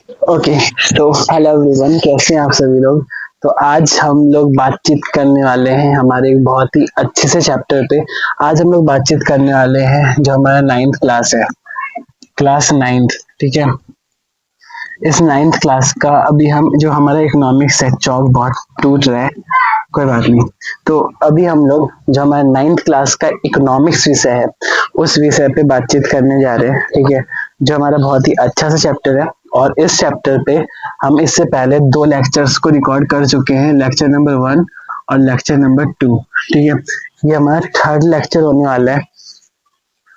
Okay, तो hello everyone, कैसे हैं आप सभी लोग। तो आज हम लोग बातचीत करने वाले हैं हमारे एक बहुत ही अच्छे से चैप्टर पे। आज हम लोग बातचीत करने वाले हैं जो हमारा 9th क्लास है, क्लास 9th। ठीक है, इस 9th क्लास का अभी हम जो हमारा इकोनॉमिक्स है, चौक बहुत टूट रहा है, कोई बात नहीं। तो अभी हम लोग जो हमारा 9th क्लास का इकोनॉमिक्स विषय है उस विषय पे बातचीत करने जा रहे हैं। ठीक है, जो हमारा बहुत ही अच्छा सा चैप्टर है। और इस चैप्टर पे हम इससे पहले 2 लेक्चर्स को रिकॉर्ड कर चुके हैं, लेक्चर नंबर 1 और लेक्चर नंबर 2। ठीक है, ये हमारा 3rd लेक्चर होने वाला है।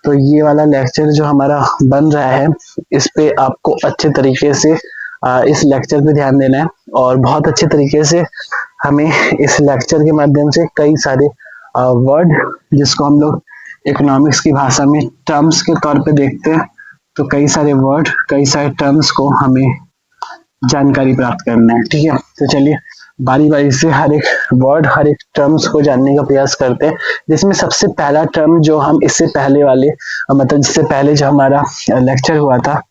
तो ये वाला लेक्चर जो हमारा बन रहा है, इस पे आपको अच्छे तरीके से इस लेक्चर पे ध्यान देना है और बहुत अच्छे तरीके से हमें इस लेक्चर के माध्यम से कई सारे वर्ड, जिसको हम लोग इकोनॉमिक्स की भाषा में टर्म्स के तौर पे देखते हैं, तो कई सारे वर्ड, कई सारे टर्म्स को हमें जानकारी प्राप्त करना है। ठीक है, तो चलिए बारी बारी से हर एक वर्ड, हर एक टर्म्स को जानने का प्रयास करते हैं। जिसमें सबसे पहला टर्म जो हम इससे पहले वाले मतलब जिससे पहले जो हमारा लेक्चर हुआ था,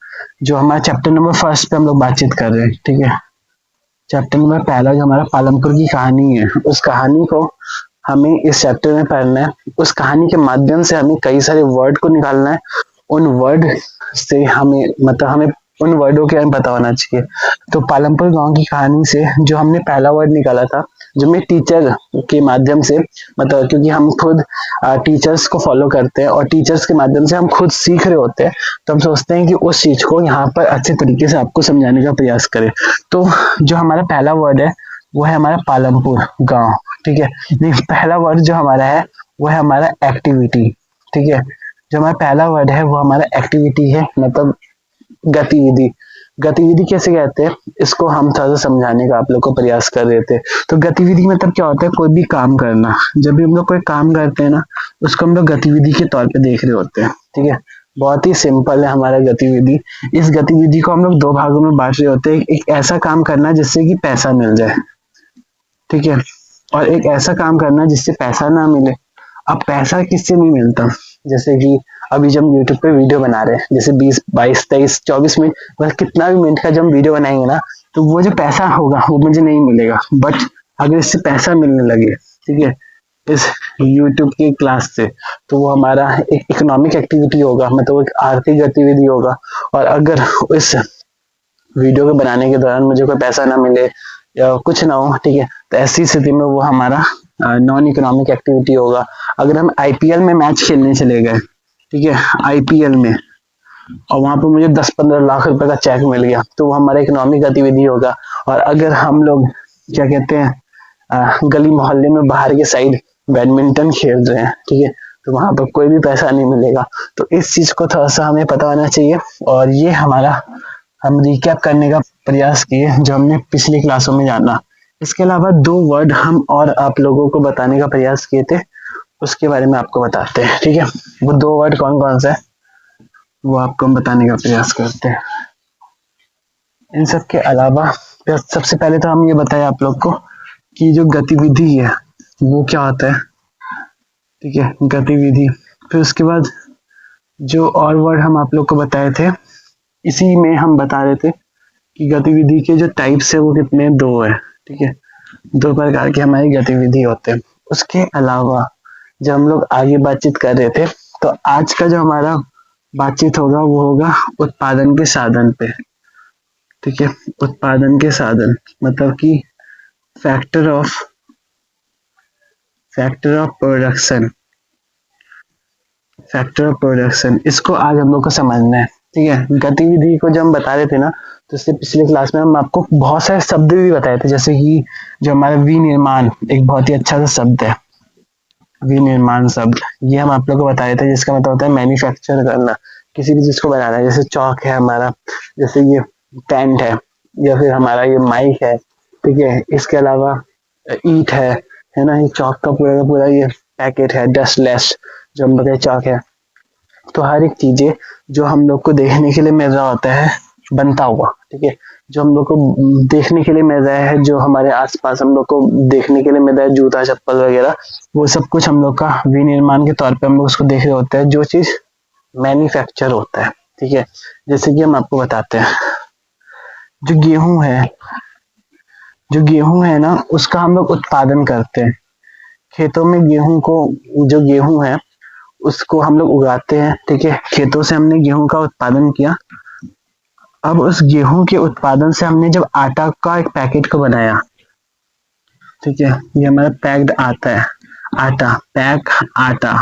जो हमारा चैप्टर नंबर 1 पे हम लोग बातचीत कर रहे हैं। ठीक है, चैप्टर नंबर पहला जो हमारा पालमपुर की कहानी है, उस कहानी को हमें इस चैप्टर में पढ़ना है। उस कहानी के माध्यम से हमें कई सारे वर्ड को निकालना है। उन वर्ड से हमें उन वर्डों के हमें पता होना चाहिए। तो पालमपुर गांव की कहानी से जो हमने पहला वर्ड निकाला था, जो मैं टीचर के माध्यम से, मतलब क्योंकि हम खुद टीचर्स को फॉलो करते हैं और टीचर्स के माध्यम से हम खुद सीख रहे होते हैं, तो हम सोचते हैं कि उस चीज को यहाँ पर अच्छे तरीके से आपको समझाने का प्रयास करें। तो जो हमारा पहला वर्ड है वो है हमारा पालमपुर गांव। ठीक है, पहला वर्ड जो हमारा है वो है हमारा एक्टिविटी। ठीक है, जो हमारा पहला वर्ड है वो हमारा एक्टिविटी है, मतलब गतिविधि। गतिविधि कैसे कहते हैं, इसको हम थोड़ा सा समझाने का आप लोग को प्रयास कर रहे थे। तो गतिविधि मतलब क्या होता है, कोई भी काम करना। जब भी हम लोग कोई काम करते हैं ना, उसको हम लोग गतिविधि के तौर पे देख रहे होते हैं। ठीक है, बहुत ही सिंपल है हमारा गतिविधि। इस गतिविधि को हम लोग 2 भागों में बांट रहे होते हैं। एक ऐसा काम करना जिससे कि पैसा मिल जाए, ठीक है, और एक ऐसा काम करना जिससे पैसा ना मिले। अब पैसा किससे नहीं मिलता, जैसे कि अभी जब हम यूट्यूब पे वीडियो बना रहे हैं, जैसे 20, 22, 23, 24 मिनट, मतलब कितना भी मिनट का जब हम वीडियो बनाएंगे ना, तो वो जो पैसा होगा वो मुझे नहीं मिलेगा। बट अगर इससे पैसा मिलने लगे, ठीक है, इस यूट्यूब की क्लास से, तो वो हमारा एक इकोनॉमिक एक्टिविटी होगा, मतलब एक आर्थिक गतिविधि होगा। और अगर इस वीडियो को बनाने के दौरान मुझे कोई पैसा ना मिले या कुछ ना हो, ठीक है, तो ऐसी स्थिति में वो हमारा नॉन इकोनॉमिक एक्टिविटी होगा। अगर हम आईपीएल में मैच खेलने चले गए, ठीक है, आईपीएल में, और वहां पर मुझे 10-15 लाख रुपए का चेक मिल गया, तो वो हमारा इकोनॉमिक गतिविधि होगा। और अगर हम लोग क्या कहते हैं, गली मोहल्ले में बाहर के साइड बैडमिंटन खेल रहे हैं, ठीक है, तो वहां पर कोई भी पैसा नहीं मिलेगा। तो इस चीज को थोड़ा सा हमें पता होना चाहिए। और ये हमारा हम रिकैप करने का प्रयास किए जो हमने पिछली क्लासों में जाना। इसके अलावा 2 वर्ड हम और आप लोगों को बताने का प्रयास किए थे, उसके बारे में आपको बताते हैं। ठीक है, वो 2 वर्ड कौन कौन सा है वो आपको हम बताने का प्रयास करते हैं। इन सब के अलावा सबसे पहले तो हम ये बताएं आप लोग को कि जो गतिविधि है वो क्या होता है। ठीक है, गतिविधि। फिर उसके बाद जो और वर्ड हम आप लोग को बताए थे, इसी में हम बता रहे थे कि गतिविधि के जो टाइप्स है वो कितने, 2 है। ठीक है, 2 प्रकार की हमारी गतिविधि होते हैं। उसके अलावा जब हम लोग आगे बातचीत कर रहे थे, तो आज का जो हमारा बातचीत होगा वो होगा उत्पादन के साधन पे। ठीक है, उत्पादन के साधन मतलब कि factor of production, factor of production, इसको आज हम लोग को समझना है। ठीक है, गतिविधि को जब हम बता रहे थे ना, तो इससे पिछले क्लास में हम आपको बहुत सारे शब्द भी बताए थे, जैसे कि जो हमारा विनिर्माण एक बहुत ही अच्छा सा शब्द है। विनिर्माण शब्द ये हम आप लोग को बताए थे, जिसका मतलब होता है मैन्युफैक्चर करना, किसी भी चीज को बनाना। जैसे चौक है हमारा, जैसे ये टेंट है, या फिर हमारा ये माइक है। ठीक है, इसके अलावा ईट है ना, ये चौक का पूरा ये पैकेट है, डस्टलेस जो हम बताए चौक है। तो हर एक चीजें जो हम लोग को देखने के लिए मिल रहा होता है बनता हुआ, ठीक है, जो हम लोग को देखने के लिए मिल रहा है, जो हमारे आसपास हम लोग को देखने के लिए मिल रहा है, जूता चप्पल वगैरह, वो सब कुछ हम लोग का विनिर्माण के तौर पे हम लोग उसको देख रहे होते हैं, जो चीज मैन्युफैक्चर होता है। ठीक है, जैसे कि हम आपको बताते हैं, जो गेहूं है ना, उसका हम लोग उत्पादन करते हैं। खेतों में जो गेहूं है उसको हम लोग उगाते हैं, ठीक है। खेतों से हमने गेहूं का उत्पादन किया। अब उस गेहूं के उत्पादन से हमने जब आटा का एक पैकेट को बनाया, ठीक है, ये हमारा पैक्ड आता है, आटा, पैक आटा।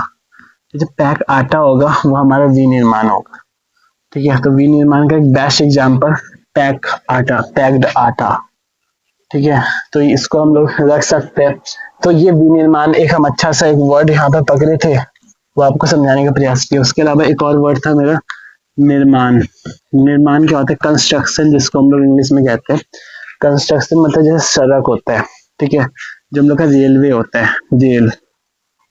जब पैक आटा होगा वो हमारा विनिर्माण होगा, ठीक है। तो विनिर्माण का एक बेस्ट एग्जांपल पैक आटा, पैक्ड आटा, ठीक है। तो इसको हम लोग रख सकते हैं। तो ये विनिर्माण एक हम अच्छा सा एक वर्ड यहाँ पे पकड़े थे, वो आपको समझाने का प्रयास किया। उसके अलावा एक और वर्ड था मेरा, निर्माण। निर्माण क्या होता है? कंस्ट्रक्शन, जिसको हम लोग इंग्लिश में कहते हैं। कंस्ट्रक्शन मतलब जैसे सड़क होता है, ठीक है। जो हम लोग का रेलवे होता है,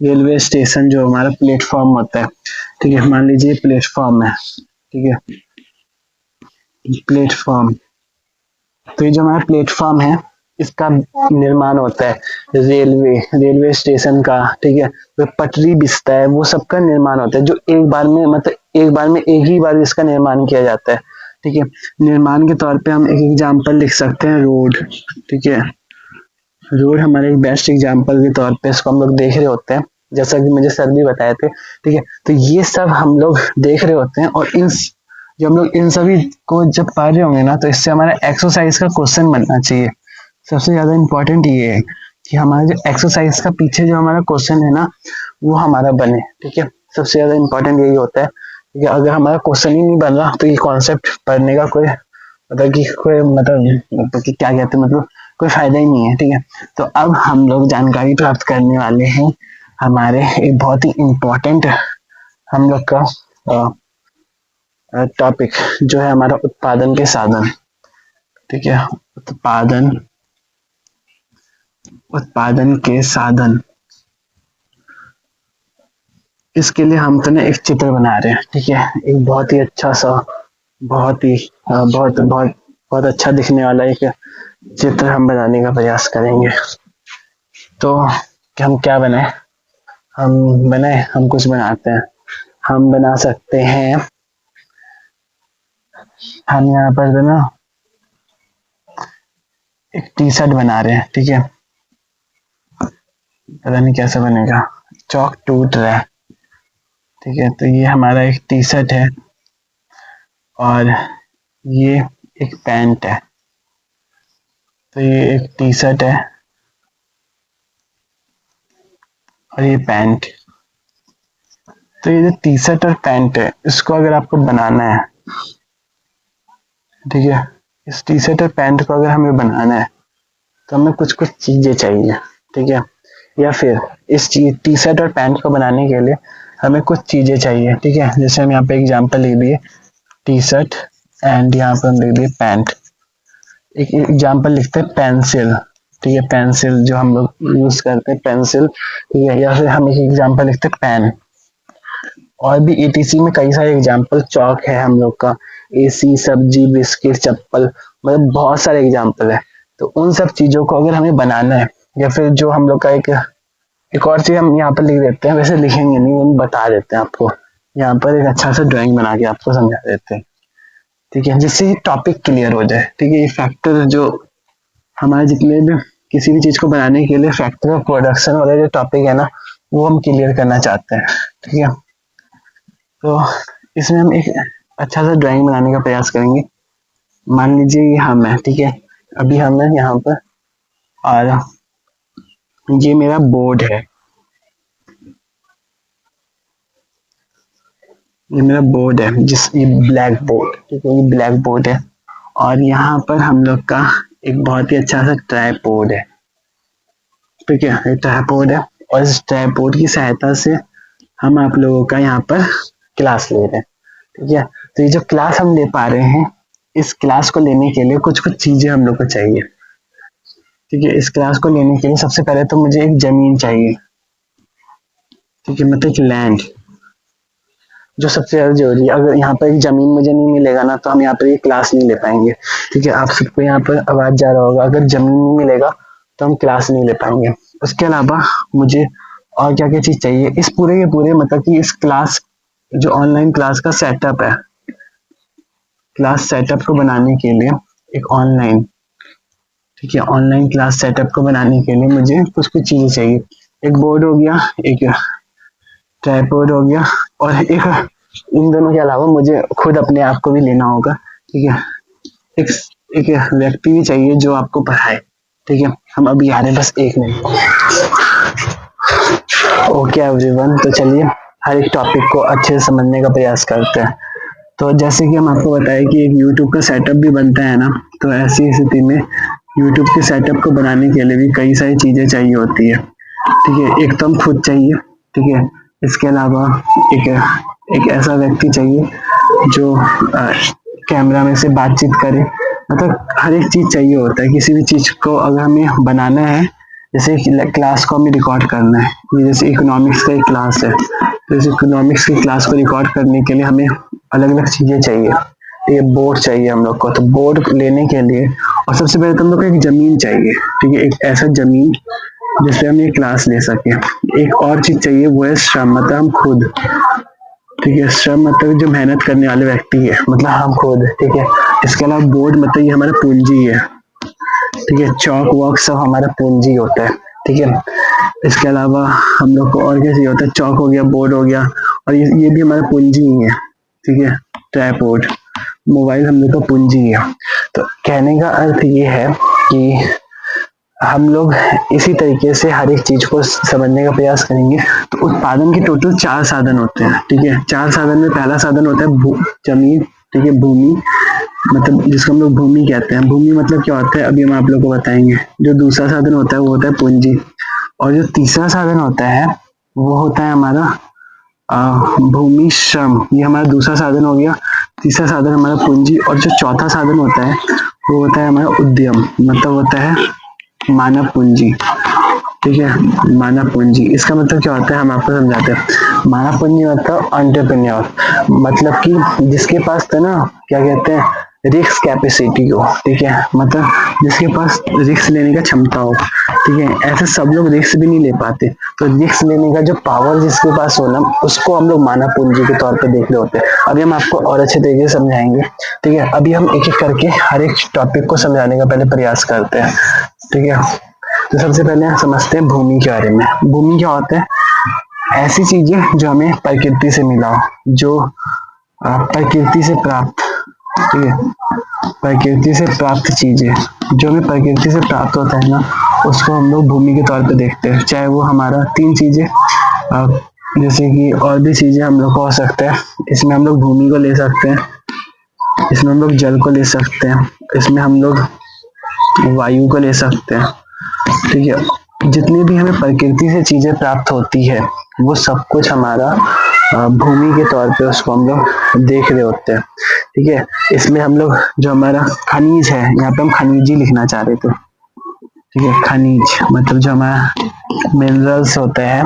रेलवे स्टेशन जो हमारा प्लेटफॉर्म होता है, ठीक है। मान लीजिए प्लेटफॉर्म है, ठीक है, प्लेटफॉर्म। तो ये जो हमारा प्लेटफॉर्म है इसका निर्माण होता है, रेलवे स्टेशन का, ठीक है। तो पटरी बिछता है, वो सबका निर्माण होता है, जो एक बार में मतलब एक ही बार इसका निर्माण किया जाता है, ठीक है। निर्माण के तौर पे हम एक एग्जांपल लिख सकते हैं, रोड, ठीक है। रोड हमारे एक बेस्ट एग्जांपल के तौर पे इसको हम लोग देख रहे होते हैं, जैसा कि मुझे सर भी बताए थे, ठीक है। तो ये सब हम लोग देख रहे होते हैं, और जब हम लोग इन सभी को जब पढ़ रहे होंगे ना, तो इससे हमारा एक्सरसाइज का क्वेश्चन बनना चाहिए। सबसे ज्यादा इम्पोर्टेंट ये है कि हमारा जो एक्सरसाइज का पीछे जो हमारा क्वेश्चन है ना, वो हमारा बने, ठीक है। सबसे ज्यादा इम्पोर्टेंट यही होता है कि अगर हमारा क्वेश्चन ही नहीं बन रहा तो ये कॉन्सेप्ट पढ़ने का कोई कि क्या कहते हैं, मतलब कोई फायदा ही नहीं है, ठीक है। तो अब हम लोग जानकारी प्राप्त करने वाले हैं हमारे एक बहुत ही इम्पोर्टेंट हम लोग का टॉपिक, जो है हमारा उत्पादन के साधन, ठीक है। उत्पादन के साधन। इसके लिए हम तो ना एक चित्र बना रहे हैं, ठीक है। एक बहुत ही अच्छा सा, बहुत ही बहुत बहुत बहुत अच्छा दिखने वाला एक चित्र हम बनाने का प्रयास करेंगे। तो हम क्या बनाए? हम कुछ बनाते हैं। हम बना सकते हैं, हम यहाँ पर ना एक टी शर्ट बना रहे हैं, ठीक है। पता नहीं कैसे बनेगा, चौक टूट रहा है, ठीक है। तो ये हमारा एक टी शर्ट है, और ये एक पैंट है। तो ये एक टी शर्ट है और ये पैंट। तो ये जो टी शर्ट और पैंट है, इसको अगर आपको बनाना है, ठीक है, इस टी शर्ट और पैंट को अगर हमें बनाना है तो हमें कुछ कुछ चीजें चाहिए, ठीक है। या फिर इस टी शर्ट और पैंट को बनाने के लिए हमें कुछ चीजें चाहिए, ठीक है। जैसे हम यहाँ पे एग्जांपल लिख दिए टी शर्ट, एंड यहाँ पर हम लिख दिए पैंट। एक एग्जांपल लिखते हैं पेंसिल, ठीक है, पेंसिल जो हम लोग यूज करते हैं, पेंसिल, ठीक है। या फिर हम एक एग्जांपल लिखते हैं पेन। और भी एटीसी में कई सारे एग्जांपल, चौक है हम लोग का, एसी, सब्जी, बिस्किट, चप्पल, मतलब बहुत सारे एग्जांपल है। तो उन सब चीजों को अगर हमें बनाना है, या फिर जो हम लोग का एक और चीज हम यहाँ पर लिख देते हैं, वैसे लिखेंगे नहीं, हम बता देते हैं आपको। यहाँ पर एक अच्छा सा ड्राइंग बना के आपको समझा देते हैं, ठीक है, जिससे टॉपिक क्लियर हो जाए, ठीक है। ये फैक्टर जो हमारे जितने भी किसी भी चीज को बनाने के लिए फैक्टर ऑफ प्रोडक्शन वाला जो टॉपिक है ना, वो हम क्लियर करना चाहते हैं, ठीक है। तो इसमें हम एक अच्छा सा ड्राइंग बनाने का प्रयास करेंगे। मान लीजिए ये हम है, ठीक है, अभी हम है यहाँ पर, और ये मेरा बोर्ड है, ये मेरा बोर्ड है, ये ब्लैक बोर्ड, ठीक है, ये ब्लैक बोर्ड है। और यहाँ पर हम लोग का एक बहुत ही अच्छा सा ट्राइपॉड है, ठीक है, ये ट्राइपॉड है। और इस ट्राइपॉड की सहायता से हम आप लोगों का यहाँ पर क्लास ले रहे हैं, ठीक है। तो ये जो क्लास हम ले पा रहे हैं, इस क्लास को लेने के लिए कुछ कुछ चीजें हम लोग को चाहिए, ठीक है। इस क्लास को लेने के लिए सबसे पहले तो मुझे एक जमीन चाहिए, ठीक है, मतलब एक लैंड, जो सबसे ज्यादा जरूरी है। अगर यहाँ पर एक जमीन मुझे नहीं मिलेगा ना, तो हम यहाँ पर ये क्लास नहीं ले पाएंगे, ठीक है। आप सबको यहाँ पर आवाज जा रहा होगा, अगर जमीन नहीं मिलेगा तो हम क्लास नहीं ले पाएंगे। उसके अलावा मुझे और क्या क्या चीज चाहिए, इस पूरे के पूरे मतलब कि इस क्लास, जो ऑनलाइन क्लास का सेटअप है, क्लास सेटअप को बनाने के लिए एक ऑनलाइन, ठीक है, ऑनलाइन क्लास सेटअप को बनाने के लिए मुझे कुछ कुछ चीजें चाहिए। एक बोर्ड हो गया, एक ट्राइपॉड हो गया, और एक इन दोनों के अलावा मुझे खुद अपने आप को भी लेना होगा, ठीक है। एक एक व्यक्ति भी चाहिए जो आपको पढ़ाए, ठीक है। हम अभी आ रहे हैं, बस 1 मिनट। ओके एवरीवन, तो चलिए हर एक टॉपिक को अच्छे से समझने का प्रयास करते हैं। तो जैसे कि हम आपको बताएं कि एक यूट्यूब का सेटअप भी बनता है ना, तो ऐसी स्थिति में यूट्यूब के सेटअप को बनाने के लिए भी कई सारी चीजें चाहिए होती है, ठीक है। एक तो हम खुद चाहिए, ठीक है। इसके अलावा एक एक ऐसा व्यक्ति चाहिए जो कैमरा में से बातचीत करे, मतलब हर एक चीज चाहिए होता है। किसी भी चीज को अगर हमें बनाना है, जैसे क्लास को हमें रिकॉर्ड करना है, ये जैसे इकोनॉमिक्स का एक क्लास है, तो इस इकोनॉमिक्स की क्लास को रिकॉर्ड करने के लिए हमें अलग अलग चीजें चाहिए। ये बोर्ड चाहिए हम लोग को, तो बोर्ड लेने के लिए और सबसे पहले तो हम लोग को एक जमीन चाहिए, ठीक है। एक ऐसा जमीन जिससे हम ये क्लास ले सके। एक और चीज चाहिए, वो है श्रम, मतलब हम खुद, ठीक है। श्रम मतलब जो मेहनत करने वाले व्यक्ति है, मतलब हम खुद, ठीक है। इसके अलावा बोर्ड मतलब ये हमारा पूंजी है, ठीक है। चौक वॉक सब हमारा पूंजी होता है, ठीक है। इसके अलावा हम लोग को और क्या चाहिए होता है, चौक हो गया, बोर्ड हो गया, और ये भी हमारा पूंजी ही है, ठीक है। ट्राइपॉड, मोबाइल हम लोग का पूंजी है। तो कहने का अर्थ ये है कि हम लोग इसी तरीके से हर एक चीज को समझने का प्रयास करेंगे। तो उत्पादन के टोटल 4 साधन होते हैं, ठीक है। 4 साधन में पहला साधन होता है जमीन, ठीक है, भूमि, मतलब जिसको हम लोग भूमि कहते हैं। भूमि मतलब क्या होता है अभी हम आप लोग को बताएंगे। जो दूसरा साधन होता है वो होता है पूंजी, और जो तीसरा साधन होता है वो होता है हमारा भूमि श्रम, ये हमारा दूसरा साधन हो गया। तीसरा साधन हमारा पूंजी, और जो चौथा साधन होता है वो होता है हमारा उद्यम, मतलब होता है मानव पूंजी, ठीक है। मानव पूंजी, इसका मतलब क्या होता है हम आपको समझाते हैं। मानव पूंजी मतलब एंटरप्रेन्योर, मतलब कि जिसके पास था ना, क्या कहते हैं, रिस्क कैपेसिटी हो, ठीक है, मतलब जिसके पास रिस्क लेने का क्षमता हो, ठीक है। ऐसे सब लोग रिस्क भी नहीं ले पाते, तो रिस्क लेने का जो पावर जिसके पास हो ना, उसको हम लोग मानव पूंजी के तौर पे देख रहे होते हैं। अभी हम आपको और अच्छे तरीके से समझाएंगे, ठीक है। अभी हम एक एक करके हर एक टॉपिक को समझाने का पहले प्रयास करते हैं, ठीक है। तो सबसे पहले हम समझते हैं भूमि के बारे में। भूमि क्या होता है, ऐसी चीजें जो हमें प्रकृति से मिला हो, जो प्रकृति से प्राप्त, ठीक है, प्रकृति से प्राप्त चीजें, जो हमें प्रकृति से प्राप्त होता है ना, उसको हम लोग भूमि के तौर पे देखते हैं। चाहे वो हमारा 3 चीजें, जैसे कि और भी चीजें हम लोग को हो सकता है। इसमें हम लोग भूमि को ले सकते हैं, इसमें हम लोग जल को ले सकते हैं, इसमें हम लोग वायु को ले सकते हैं, ठीक है। जितनी भी हमें प्रकृति से चीजें प्राप्त होती है वो सब कुछ हमारा भूमि के तौर पे उसको हम लोग देख रहे होते हैं, ठीक है। इसमें हम लोग जो हमारा खनिज है, यहाँ पे हम खनिज ही लिखना चाह रहे थे, ठीक है। खनिज मतलब जो हमारा मिनरल्स होते हैं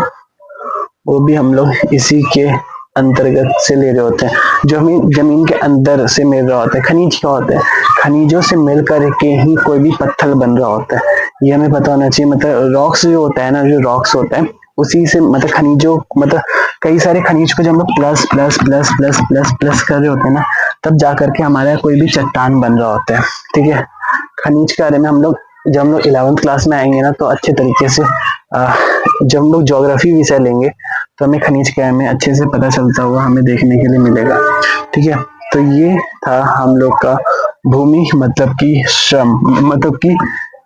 वो भी हम लोग इसी के अंतर्गत से ले रहे होते हैं, जो हमें जमीन के अंदर से मिल रहा होता है। खनिज क्या होता है, खनिजों से मिल करके ही कोई भी पत्थर बन रहा होता है, ये हमें पता होना चाहिए। मतलब रॉक्स जो होता है ना, जो रॉक्स होता है उसी से, मतलब खनिजों, मतलब कई सारे खनिज को जब हम लोग plus plus plus plus plus plus कर रहे होते हैं ना, तब जा करके हमारा कोई भी चट्टान बन रहा होता है, ठीक है। खनिज के बारे में हम लोग जब हम लोग 11th क्लास में आएंगे ना, तो अच्छे तरीके से जब हम लोग ज्योग्राफी विषय लेंगे तो हमें खनिज के बारे में अच्छे से पता चलता हुआ हमें देखने के लिए मिलेगा, ठीक है। तो ये था हम लोग का भूमि मतलब कि श्रम, मतलब कि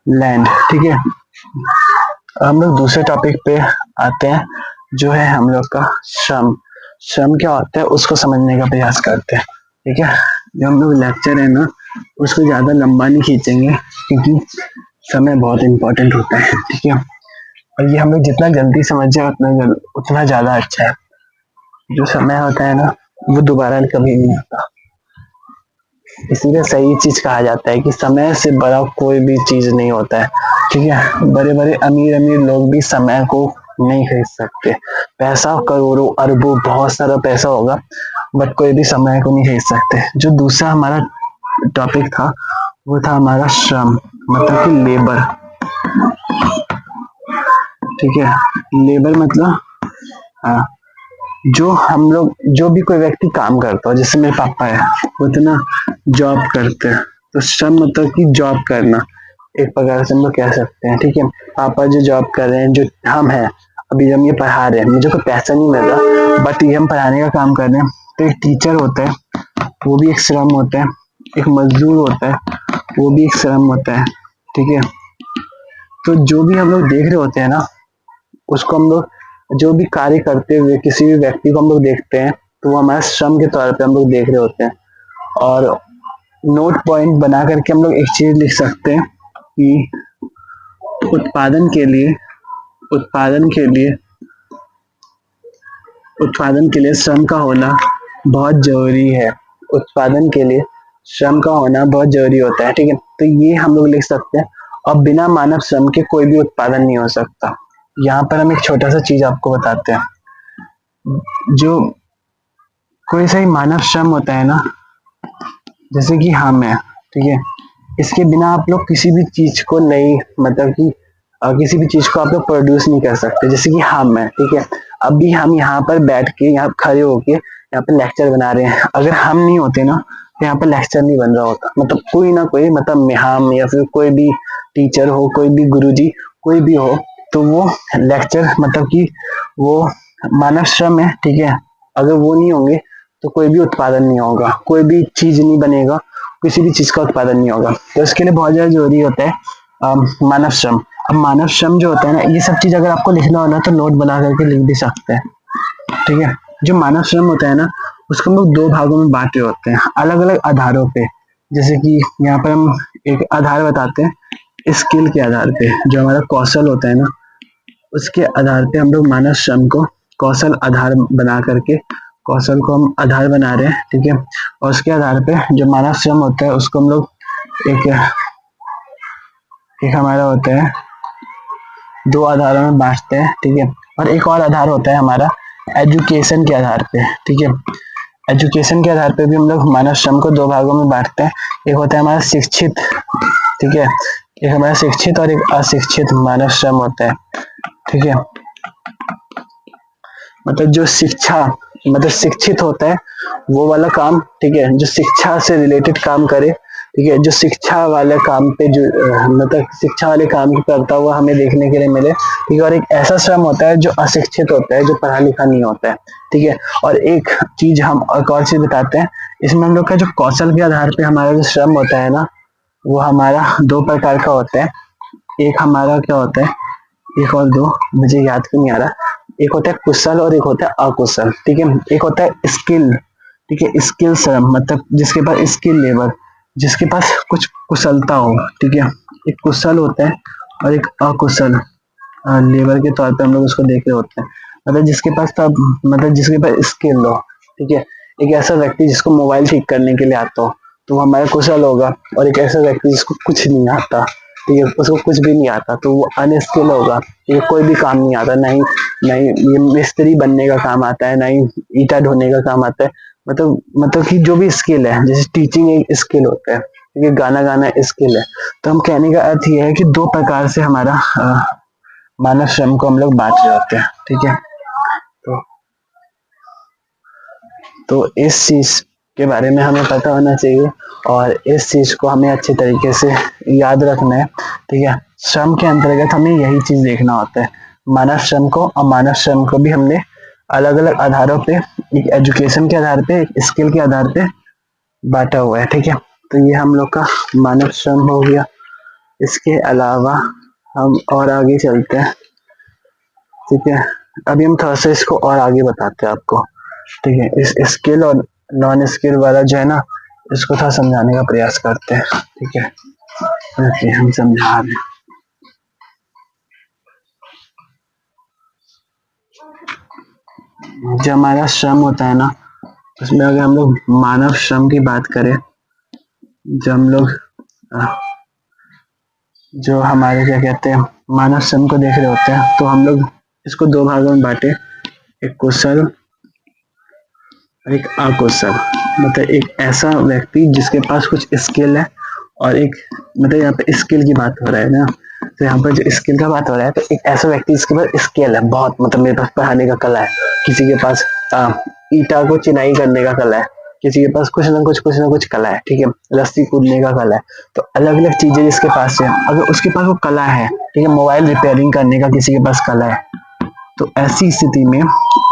लैंड, ठीक है। हम लोग दूसरे टॉपिक पे आते हैं, जो है हम लोग का श्रम। श्रम क्या होता है उसको समझने का प्रयास करते हैं, ठीक है। जो हम लोग लेक्चर है ना, उसको ज्यादा लंबा नहीं खींचेंगे क्योंकि समय बहुत इंपॉर्टेंट होता है, ठीक है। और ये हम लोग जितना जल्दी समझ जाए उतना ज्यादा अच्छा है। जो समय होता है ना, वो दोबारा कभी नहीं आता, इसीलिए सही चीज कहा जाता है कि समय से बड़ा कोई भी चीज नहीं होता है, ठीक है। बड़े बड़े अमीर अमीर लोग भी समय को नहीं खरीद सकते। पैसा करोड़ों अरबों बहुत सारा पैसा होगा, बट कोई भी समय को नहीं खरीद सकते। जो दूसरा हमारा टॉपिक था वो था हमारा श्रम, मतलब कि लेबर, ठीक है। लेबर मतलब जो हम लोग, जो भी कोई व्यक्ति काम करता हो, जैसे मेरे पापा है वो इतना जॉब करते हैं, तो श्रम मतलब कि जॉब करना, एक प्रकार से हम लोग कह सकते हैं। ठीक है, पापा जो जॉब कर रहे हैं, जो हम हैं अभी हम ये पढ़ा रहे हैं, मुझे कोई पैसा नहीं मिल रहा बट ये हम पढ़ाने का काम कर रहे हैं। तो एक टीचर होता है वो भी एक श्रम होता है, एक मजदूर होता है वो भी एक श्रम होता है। ठीक है, तो जो भी हम लोग देख रहे होते हैं ना, उसको हम लोग जो भी कार्य करते हुए किसी भी व्यक्ति को हम लोग देखते हैं तो वो हमारे श्रम के तौर पे हम लोग देख रहे होते हैं। और नोट पॉइंट बना करके हम लोग एक चीज लिख सकते हैं कि उत्पादन के लिए उत्पादन के लिए उत्पादन के लिए श्रम का होना बहुत जरूरी है। उत्पादन के लिए श्रम का होना बहुत जरूरी होता है। ठीक है, तो ये हम लोग लिख सकते हैं। और बिना मानव श्रम के कोई भी उत्पादन नहीं हो सकता। यहाँ पर हम एक छोटा सा चीज आपको बताते हैं। जो कोई सा ही मानव श्रम होता है ना, जैसे कि हम है, ठीक है, इसके बिना आप लोग किसी भी चीज को नहीं, मतलब कि किसी भी चीज को आप लोग प्रोड्यूस नहीं कर सकते। जैसे कि हम है, ठीक है, अभी हम यहाँ पर बैठ के, यहाँ खड़े होके यहाँ पर लेक्चर बना रहे हैं। अगर हम नहीं होते ना तो यहाँ पर लेक्चर नहीं बन रहा होता। मतलब कोई ना कोई, मतलब हम या फिर कोई भी टीचर हो, कोई भी गुरुजी, कोई भी हो, तो वो लेक्चर मतलब कि वो मानव श्रम है। ठीक है, अगर वो नहीं होंगे तो कोई भी उत्पादन नहीं होगा, कोई भी चीज नहीं बनेगा, किसी भी चीज का उत्पादन नहीं होगा। तो इसके लिए बहुत ज्यादा जरूरी होता है मानव श्रम। अब मानव श्रम जो होता है ना, ये सब चीज अगर आपको लिखना हो ना तो नोट बना करके लिख भी सकते हैं। ठीक है, जो मानव श्रम होता है ना, उसको हम लोग दो भागों में बांटे होते हैं, अलग अलग आधारों पे। जैसे कि यहाँ पर हम एक आधार बताते हैं, स्किल के आधार पे, जो हमारा कौशल होता है ना, उसके आधार पे हम लोग मानव श्रम को कौशल आधार बना करके, कौशल को हम आधार बना रहे हैं। ठीक है, और उसके आधार पे जो मानव श्रम होता है उसको हम लोग एक हमारा होता है, दो आधारों में बांटते हैं। ठीक है, और एक और आधार होता है हमारा एजुकेशन के आधार पे। ठीक है, एजुकेशन के आधार पे भी हम लोग मानव श्रम को दो भागों में बांटते हैं। एक होता है हमारा शिक्षित, ठीक है, एक हमारा शिक्षित और एक अशिक्षित मानव श्रम होता है। ठीक है, मतलब जो शिक्षा, मतलब शिक्षित होता है वो वाला काम, ठीक है, जो शिक्षा से रिलेटेड काम करे। ठीक है, जो शिक्षा वाले काम पे जो मतलब शिक्षा वाले काम करता हुआ हमें देखने के लिए मिले। ठीक है, और एक ऐसा श्रम होता है जो अशिक्षित होता है, जो पढ़ा लिखा नहीं होता है। ठीक है, और एक चीज हम एक और चीज बताते हैं, इसमें हम लोग का जो कौशल के आधार पे हमारा जो श्रम होता है ना, वो हमारा दो प्रकार का होता है। एक हमारा क्या होता है, एक और दो मुझे याद क्यों नहीं आ रहा, एक होता है कुशल और एक होता है अकुशल। ठीक है, एक होता है स्किल, ठीक है, स्किल श्रम, मतलब जिसके पास स्किल लेबर, जिसके पास कुछ कुशलता हो। ठीक है, एक कुशल होता है और एक अकुशल लेबर के तौर पे हम लोग उसको देख रहे होते हैं। मतलब जिसके पास तब, मतलब जिसके पास स्किल हो। ठीक है, एक ऐसा व्यक्ति जिसको मोबाइल ठीक करने के लिए आता हो तो वो हमारा कुशल होगा, और एक ऐसा व्यक्ति जिसको कुछ नहीं आता, ठीक है, उसको कुछ भी नहीं आता तो वो अनस्किल होगा। ठीक है, कोई भी काम नहीं आता, नहीं ये मिस्त्री बनने का काम आता है, नहीं ईटा ढोने का काम आता है। मतलब कि जो भी स्किल है, जैसे टीचिंग एक स्किल होता है, ठीक है, गाना गाना स्किल है। तो हम कहने का अर्थ ये है कि दो प्रकार से हमारा मानव श्रम को हम लोग बांट रहे होते हैं। ठीक है, तो इस चीज के बारे में हमें पता होना चाहिए और इस चीज को हमें अच्छे तरीके से याद रखना है। ठीक है, श्रम के अंतर्गत हमें यही चीज देखना होता है, मानव श्रम को और मानव श्रम को भी हमने अलग अलग आधारों पे, एक एजुकेशन के आधार पे, एक स्किल के आधार पे बांटा हुआ है। ठीक है, तो ये हम लोग का मानव श्रम हो गया। इसके अलावा हम और आगे चलते हैं। ठीक है, अभी हम थोड़ा सा इसको और आगे बताते हैं आपको। ठीक है, इस स्किल और नॉन स्किल वाला जो है ना, इसको थोड़ा समझाने का प्रयास करते हैं। ठीक है, ओके, हम समझा रहे हैं। जो हमारा श्रम होता है ना, उसमें अगर हम लोग मानव श्रम की बात करें, जो हम लोग जो हमारे क्या कहते हैं मानव श्रम को देख रहे होते हैं, तो हम लोग इसको दो भागों में बांटे, एक कुशल एक अकुशल। मतलब एक ऐसा व्यक्ति जिसके पास कुछ स्किल है, और एक, मतलब यहाँ पे स्किल की बात हो रहा है ना, तो यहाँ पर जो स्किल का बात हो रहा है, तो एक ऐसा व्यक्ति जिसके पास स्किल है बहुत, मतलब मेरे पास पढ़ाने का कला है, किसी के पास ईटा को चिनाई करने का कला है, किसी के पास कुछ ना कुछ कला है, ठीक है, रस्सी कूदने का कला है, तो अलग अलग चीजें जिसके पास है, अगर उसके पास वो कला है, ठीक है, मोबाइल रिपेयरिंग करने का किसी के पास कला है, तो ऐसी स्थिति में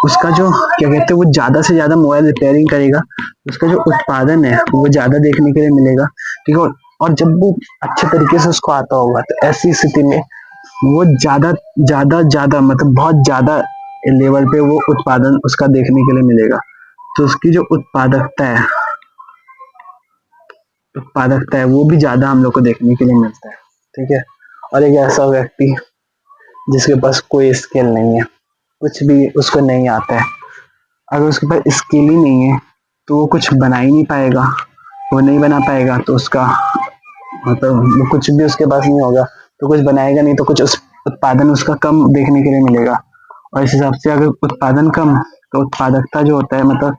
उसका जो क्या कहते हैं वो ज्यादा से ज्यादा मोबाइल रिपेयरिंग करेगा, उसका जो उत्पादन है वो ज्यादा देखने के लिए मिलेगा, ठीक है। और जब वो अच्छे तरीके से उसको आता होगा तो ऐसी स्थिति में वो ज्यादा ज्यादा ज्यादा मतलब बहुत ज्यादा लेवल पे वो उत्पादन उसका देखने के लिए मिलेगा। तो उसकी जो उत्पादकता है वो भी ज्यादा हम लोग को देखने के लिए मिलता है, ठीक है। और एक ऐसा व्यक्ति जिसके पास कोई स्किल नहीं है, कुछ भी उसको नहीं आता है, अगर उसके पास स्किल ही नहीं है तो वो कुछ बना ही नहीं पाएगा, वो नहीं बना पाएगा तो उसका मतलब वो कुछ भी उसके पास नहीं होगा, तो कुछ बनाएगा नहीं, तो कुछ उस उत्पादन उसका कम देखने के लिए मिलेगा। और इस हिसाब से अगर उत्पादन कम तो उत्पादकता जो होता है मतलब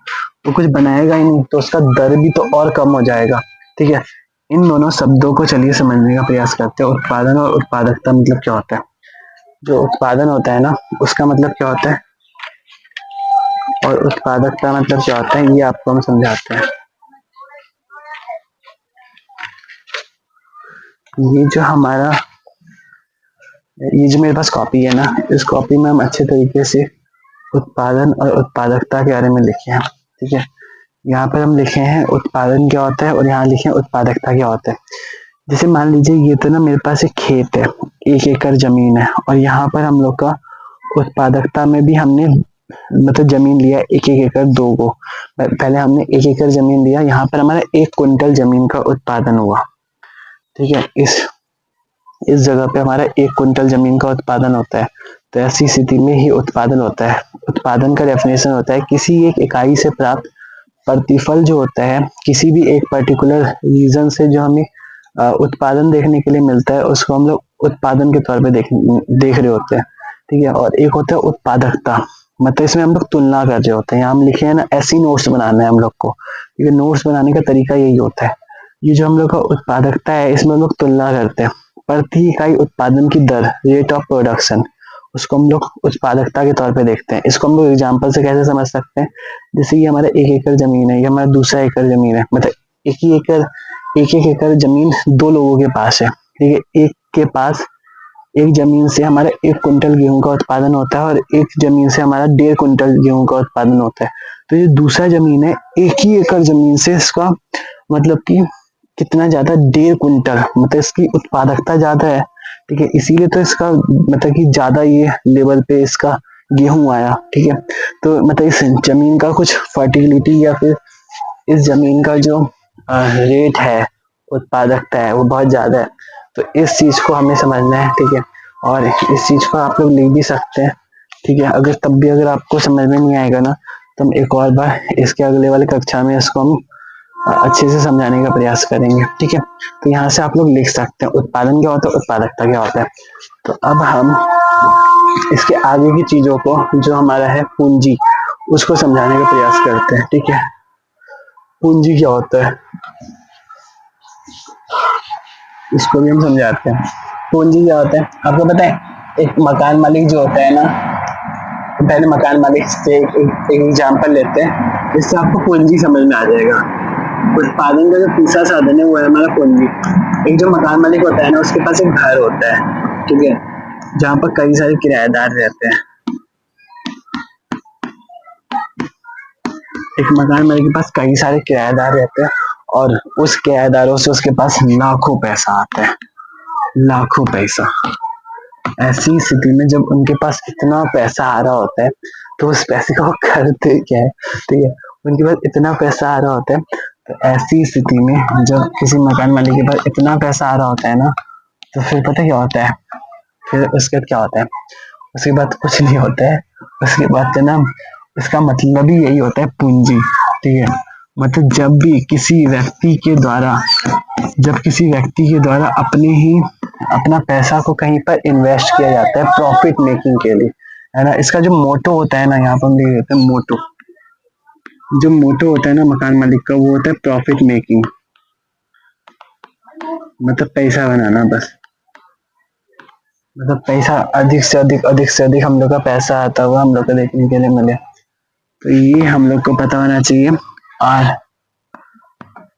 वो कुछ बनाएगा ही नहीं, तो उसका दर भी तो और कम हो जाएगा, ठीक है। इन दोनों शब्दों को चलिए समझने का प्रयास करते हैं। उत्पादन और उत्पादकता मतलब क्या होता है। जो उत्पादन होता है ना उसका मतलब क्या होता है और उत्पादकता मतलब क्या होता है, ये आपको हम समझाते हैं। ये जो हमारा ये जो मेरे पास कॉपी है ना, इस कॉपी में हम अच्छे तरीके से उत्पादन और उत्पादकता के बारे में लिखे हैं, ठीक है। यहाँ पर हम लिखे हैं उत्पादन क्या होता है और यहाँ लिखे हैं उत्पादकता क्या होता है। जैसे मान लीजिए ये तो ना मेरे पास एक खेत है, 1 एकड़ जमीन है, और यहाँ पर हम लोग का उत्पादकता में भी हमने मतलब जमीन लिया 1 एकड़ 2 को। पहले हमने 1 एकड़ जमीन लिया, यहाँ पर हमारा 1 क्विंटल जमीन का उत्पादन हुआ, ठीक है। इस जगह पे हमारा 1 क्विंटल जमीन का उत्पादन होता है। तो ऐसी स्थिति में ही उत्पादन होता है। उत्पादन का डेफिनेशन होता है किसी एक इकाई से प्राप्त प्रतिफल जो होता है, किसी भी एक पर्टिकुलर रीजन से जो हमें उत्पादन देखने के लिए मिलता है, उसको हम लोग उत्पादन के तौर पे देख रहे होते हैं, ठीक है। और एक होता है उत्पादकता, मतलब इसमें हम लोग तुलना कर रहे होते हैं। यहाँ हम लिखे हैं ना, ऐसी नोट्स बनाना है हम लोग को, ठीक है। नोट्स बनाने का तरीका यही होता है। ये जो हम लोग का उत्पादकता है इसमें हम लोग तुलना करते हैं, प्रति इकाई उत्पादन की दर, रेट ऑफ प्रोडक्शन, उसको हम लोग उत्पादकता के तौर पे देखते हैं। इसको हम लोग एग्जाम्पल से कैसे समझ सकते हैं, जैसे ये हमारा 1 एकड़ जमीन है, ये हमारा दूसरा एकड़ जमीन है, मतलब एक एक एकड़ जमीन 2 लोगों के पास है, ठीक है। एक के पास एक जमीन से हमारा 1 क्विंटल गेहूं का उत्पादन होता है और एक जमीन से हमारा 1.5 क्विंटल गेहूं का उत्पादन होता है। तो ये दूसरा जमीन है, एक ही एकड़ जमीन से इसका मतलब कि कितना ज्यादा, 1.5 क्विंटल, मतलब इसकी उत्पादकता ज्यादा है, ठीक है। इसीलिए तो इसका मतलब कि ज्यादा ये लेवल पे इसका गेहूं आया, ठीक है। तो मतलब इस जमीन का कुछ फर्टिलिटी या फिर इस जमीन का जो रेट है, उत्पादकता है, वो बहुत ज्यादा है। तो इस चीज को हमें समझना है, ठीक है। और इस चीज को आप लोग लिख भी सकते हैं, ठीक है। अगर तब भी अगर आपको समझ में नहीं आएगा ना, तो हम एक और बार इसके अगले वाले कक्षा में इसको हम अच्छे से समझाने का प्रयास करेंगे, ठीक है। तो यहाँ से आप लोग लिख सकते हैं उत्पादन क्या होता है, उत्पादकता क्या होता है। तो अब हम इसके आगे की चीजों को, जो हमारा है पूंजी, उसको समझाने का प्रयास करते हैं, ठीक है। पूंजी क्या होता है इसको भी हम समझाते हैं। पूंजी क्या होता है आपको पता है। एक मकान मालिक जो होता है ना, पहले मकान मालिक से एक एग्जाम्पल लेते हैं, जिससे आपको पूंजी समझ में आ जाएगा। उत्पादन का जो तीसरा साधन है वो है हमारा पूंजी। एक जो मकान मालिक होता है ना, उसके पास एक घर होता है, ठीक है, जहाँ पर कई सारे किराएदार रहते हैं। एक मकान मालिक के पास कई सारे किराएदार रहते हैं और उस किराएदारों से उसके पास लाखों पैसा आता है, लाखों पैसा। ऐसी स्थिति में जब उनके पास इतना पैसा आ रहा होता है, तो उस पैसे को करते क्या है, ठीक है। उनके पास इतना पैसा आ रहा होता है, तो ऐसी स्थिति में जब किसी मकान मालिक के पास इतना पैसा आ रहा होता है ना, तो फिर पता क्या होता है, फिर उसके बाद क्या होता है, उसके बाद कुछ नहीं होता है। उसके बाद ना, इसका मतलब ही यही होता है पूंजी, ठीक है। मतलब जब किसी व्यक्ति के द्वारा अपना पैसा को कहीं पर इन्वेस्ट किया जाता है प्रॉफिट मेकिंग के लिए, है ना। इसका जो मोटो होता है ना, यहाँ पर हम लिख देते हैं मोटो। जो मोटो होता है ना मकान मालिक का, वो होता है प्रॉफिट मेकिंग, मतलब पैसा बनाना बस। मतलब पैसा अधिक से अधिक हम लोग का पैसा आता हुआ हम लोग को देखने के लिए मिले, तो ये हम लोग को पता होना चाहिए। और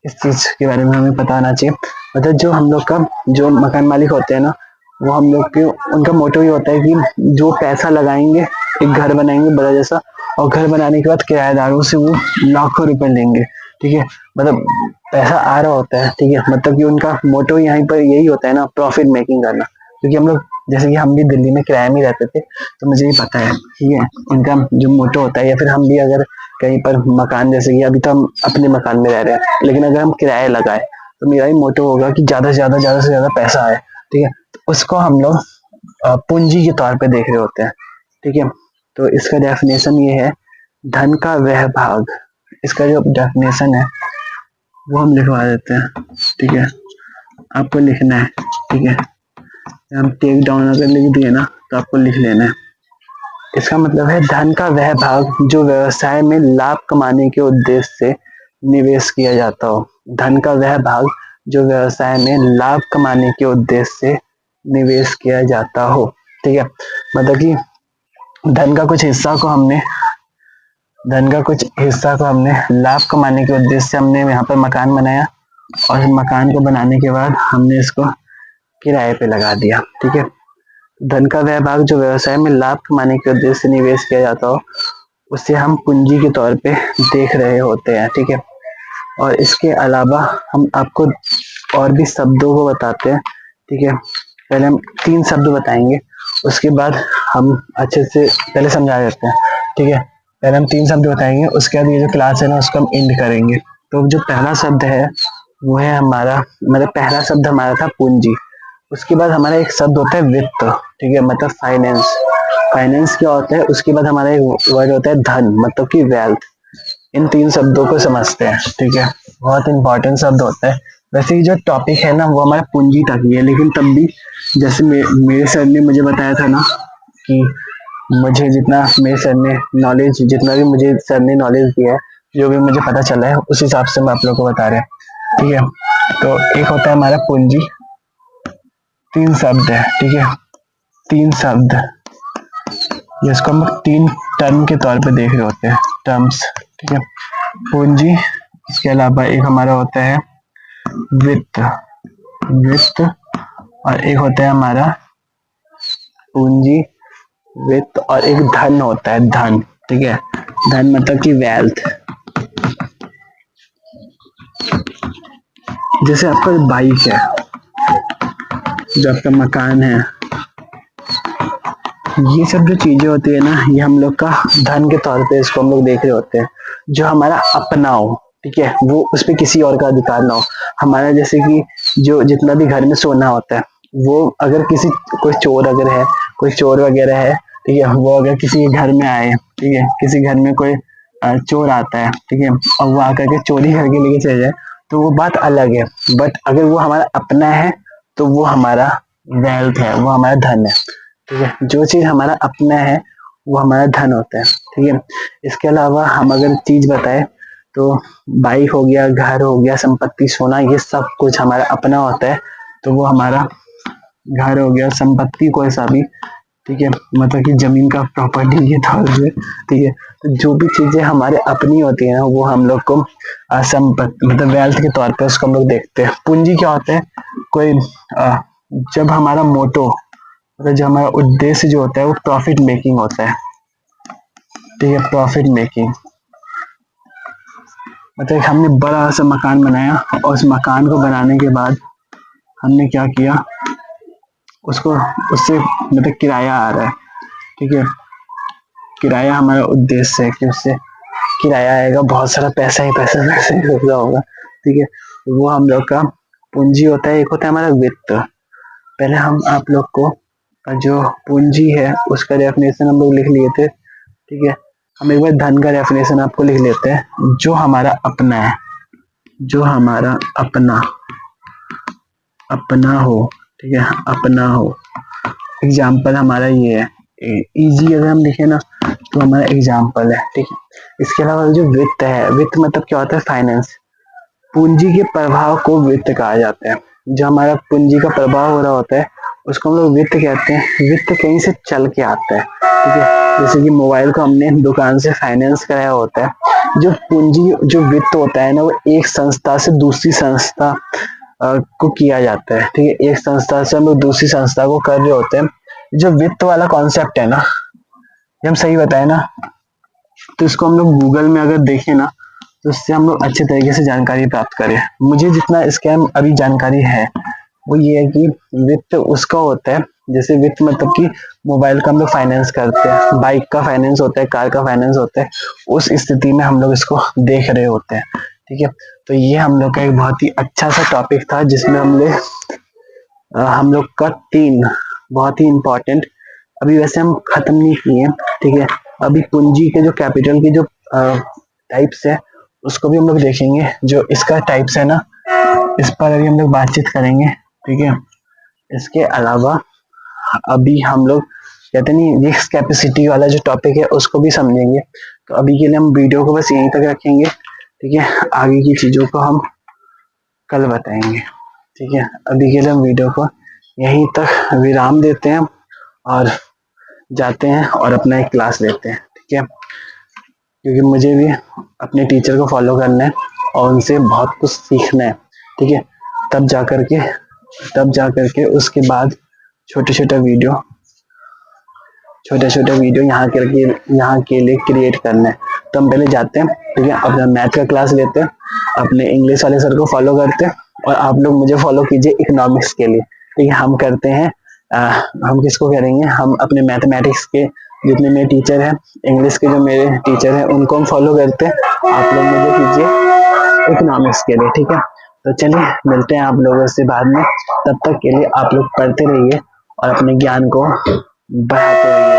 इस चीज के बारे में हमें पता होना चाहिए। मतलब जो हम लोग का जो मकान मालिक होते हैं ना, वो हम लोग के उनका मोटो ये होता है कि जो पैसा लगाएंगे एक घर बनाएंगे बड़ा जैसा, और घर बनाने के बाद किराएदारों से वो लाखों रुपए लेंगे। ठीक है, मतलब पैसा आ रहा होता है। ठीक है, मतलब कि उनका मोटो यहाँ पर यही होता है ना, प्रॉफिट मेकिंग करना। क्योंकि हम लोग जैसे कि हम भी दिल्ली में किराए में रहते थे, तो मुझे ये पता है। ठीक है, उनका जो मोटो होता है, या फिर हम भी अगर कहीं पर मकान, जैसे कि अभी तो हम अपने मकान में रह रहे हैं, लेकिन अगर हम किराए लगाए तो मेरा ही मोटो होगा कि ज्यादा से ज्यादा पैसा आए। ठीक है, तो उसको हम लोग पूंजी के तौर पे देख रहे होते हैं। ठीक है, तो इसका डेफिनेशन ये है, धन का वह भाग। इसका जो डेफिनेशन है वो हम लिखवा देते हैं। ठीक है, आपको लिखना है। ठीक है, हम टेक डाउन अगर लिख दिए ना तो आपको लिख लेना है। इसका मतलब है धन का वह भाग जो व्यवसाय में लाभ कमाने के उद्देश्य से निवेश किया जाता हो। धन का वह भाग जो व्यवसाय में लाभ कमाने के उद्देश्य से निवेश किया जाता हो। ठीक है, मतलब कि धन का कुछ हिस्सा को हमने लाभ कमाने के उद्देश्य से हमने यहाँ पर मकान बनाया, और मकान को बनाने के बाद हमने इसको किराए पे लगा दिया। ठीक है, धन का वह भाग जो व्यवसाय में लाभ कमाने के उद्देश्य से निवेश किया जाता हो, उसे हम पूंजी के तौर पे देख रहे होते हैं। ठीक है, और इसके अलावा हम आपको और भी शब्दों को बताते हैं। ठीक है, पहले हम 3 शब्द बताएंगे, उसके बाद हम अच्छे से पहले समझा देते हैं। ठीक है, पहले हम 3 शब्द बताएंगे, उसके बाद ये जो क्लास है ना उसको हम एंड करेंगे। तो जो पहला शब्द है वो है हमारा, मतलब पहला शब्द हमारा था पूंजी। उसके बाद हमारा एक शब्द होता है वित्त। ठीक है, मतलब फाइनेंस। फाइनेंस क्या होता है, उसके बाद हमारा एक वर्ड होता है धन, मतलब कि वेल्थ। इन 3 शब्दों को समझते हैं। ठीक है, बहुत इंपॉर्टेंट शब्द होता है। वैसे ही जो टॉपिक है ना वो हमारा पूंजी तक ही है, लेकिन तब भी जैसे मेरे सर ने मुझे बताया था ना कि मुझे जितना मेरे सर ने नॉलेज, जितना भी मुझे सर ने नॉलेज दिया है, जो भी मुझे पता चला है उस हिसाब से मैं आप लोगों को बता रहे हैं। ठीक है, तो एक होता है हमारा पूंजी, 3 शब्द है। ठीक है, 3 शब्द जिसको हम 3 टर्म के तौर पे देख रहे होते हैं, टर्म्स। ठीक है, पूंजी, इसके अलावा एक हमारा होता है वित्त, और एक होता है हमारा पूंजी, वित्त, और एक धन होता है, धन। ठीक है, धन मतलब कि वेल्थ। जैसे आपका बाइक है, जो आपका मकान है, ये सब जो चीजें होती है ना, ये हम लोग का धन के तौर पे इसको हम लोग देख रहे होते हैं, जो हमारा अपना हो। ठीक है, वो उस पर किसी और का अधिकार ना हो। हमारा जैसे कि जो जितना भी घर में सोना होता है, वो अगर कोई चोर अगर है, कोई चोर वगैरह है, ठीक है, वो अगर किसी के घर में आए, ठीक है, किसी घर में कोई चोर आता है, ठीक है, और वो आकर के चोरी करके लेके चले जाए, तो वो बात अलग है। बट अगर वो हमारा अपना है तो वो हमारा वेल्थ है, वो हमारा धन है। ठीक है, जो चीज हमारा अपना है वो हमारा धन होता है। ठीक है, इसके अलावा हम अगर चीज बताए तो बाइक हो गया, घर हो गया, संपत्ति, सोना, ये सब कुछ हमारा अपना होता है, तो वो हमारा घर हो गया, संपत्ति कोई सा भी। ठीक है, मतलब कि जमीन का प्रॉपर्टी के तौर पे। ठीक है, तो जो भी चीजें हमारे अपनी होती है ना वो हम लोग को संपत्ति, मतलब वेल्थ के तौर पे उसको हम लोग देखते हैं। पूंजी क्या होता है, कोई जब हमारा मोटो, मतलब जो हमारा उद्देश्य जो होता है वो प्रॉफिट मेकिंग होता है। ठीक है, प्रॉफिट मेकिंग मतलब हमने बड़ा सा मकान बनाया, और उस मकान को बनाने के बाद हमने क्या किया, उसको उससे मतलब किराया आ रहा है। ठीक है, किराया हमारा उद्देश्य है कि उससे किराया आएगा, बहुत सारा पैसा ही होगा। ठीक है, वो हम लोग का पूंजी होता है। एक होता है हमारा वित्त। पहले हम आप लोग को जो पूंजी है उसका डेफिनेशन हम लोग लिख लिए थे। ठीक है, हम एक बार धन का डेफिनेशन आपको लिख लेते हैं, जो हमारा अपना है, जो हमारा अपना हो। ठीक है, अपना हो। एग्जाम्पल हमारा ये है, इजी अगर हम लिखे ना तो हमारा एग्जाम्पल है। ठीक है, इसके अलावा जो वित्त है, वित्त मतलब क्या होता है, फाइनेंस। पूंजी के प्रभाव को वित्त कहा जाता है। जो हमारा पूंजी का प्रभाव हो रहा होता है उसको हम लोग वित्त कहते हैं। वित्त कहीं से चल के आता है। ठीक है, जैसे कि मोबाइल को हमने दुकान से फाइनेंस कराया होता है, जो पूंजी जो वित्त होता है ना, वो एक संस्था से दूसरी संस्था को किया जाता है। ठीक है, एक संस्था से हम लोग दूसरी संस्था को कर रहे होते हैं। जो वित्त वाला कॉन्सेप्ट है ना, ये हम सही बताए ना, तो इसको हम लोग गूगल में अगर देखें ना, तो इससे हम लोग अच्छे तरीके से जानकारी प्राप्त करें। मुझे जितना इसके अभी जानकारी है वो ये है कि वित्त उसका होता है, जैसे वित्त मतलब कि मोबाइल का हम लोग फाइनेंस करते हैं, बाइक का फाइनेंस होता है, कार का फाइनेंस होता है, उस स्थिति में हम लोग इसको देख रहे होते हैं। ठीक है, तो ये हम लोग का एक बहुत ही अच्छा सा टॉपिक था, जिसमें हम लोग का 3 बहुत ही इम्पोर्टेंट, अभी वैसे हम खत्म नहीं किए। ठीक है, अभी पूंजी के जो कैपिटल की जो टाइप्स है उसको भी हम लोग देखेंगे। जो इसका टाइप्स है ना, इस पर अभी हम लोग बातचीत करेंगे। ठीक है, इसके अलावा अभी हम लोग कहते नहीं रिस्क कैपेसिटी वाला जो टॉपिक है उसको भी समझेंगे। तो अभी के लिए हम वीडियो को बस यहीं तक रखेंगे। ठीक है, आगे की चीजों को हम कल बताएंगे। ठीक है, अभी के लिए हम वीडियो को यहीं तक विराम देते हैं और जाते हैं और अपना एक क्लास लेते हैं। ठीक है, क्योंकि मुझे भी अपने टीचर को फॉलो करना है और उनसे बहुत कुछ सीखना है। ठीक है, तब जा करके उसके बाद छोटे छोटे वीडियो यहाँ के लिए क्रिएट करना है। तो हम पहले जाते हैं। ठीक है, अपना मैथ का क्लास लेते हैं, अपने इंग्लिश वाले सर को फॉलो करते हैं, और आप लोग मुझे फॉलो कीजिए इकोनॉमिक्स के लिए। ठीक है, हम करते हैं हम किसको करेंगे, हम अपने मैथमेटिक्स के जितने मेरे टीचर हैं, इंग्लिश के जो मेरे टीचर हैं, उनको हम फॉलो करते हैं। आप लोग मुझे कीजिए इकोनॉमिक्स के लिए। ठीक है, तो चलिए मिलते हैं आप लोगों से बाद में। तब तक के लिए आप लोग पढ़ते रहिए और अपने ज्ञान को बढ़ाते रहिए।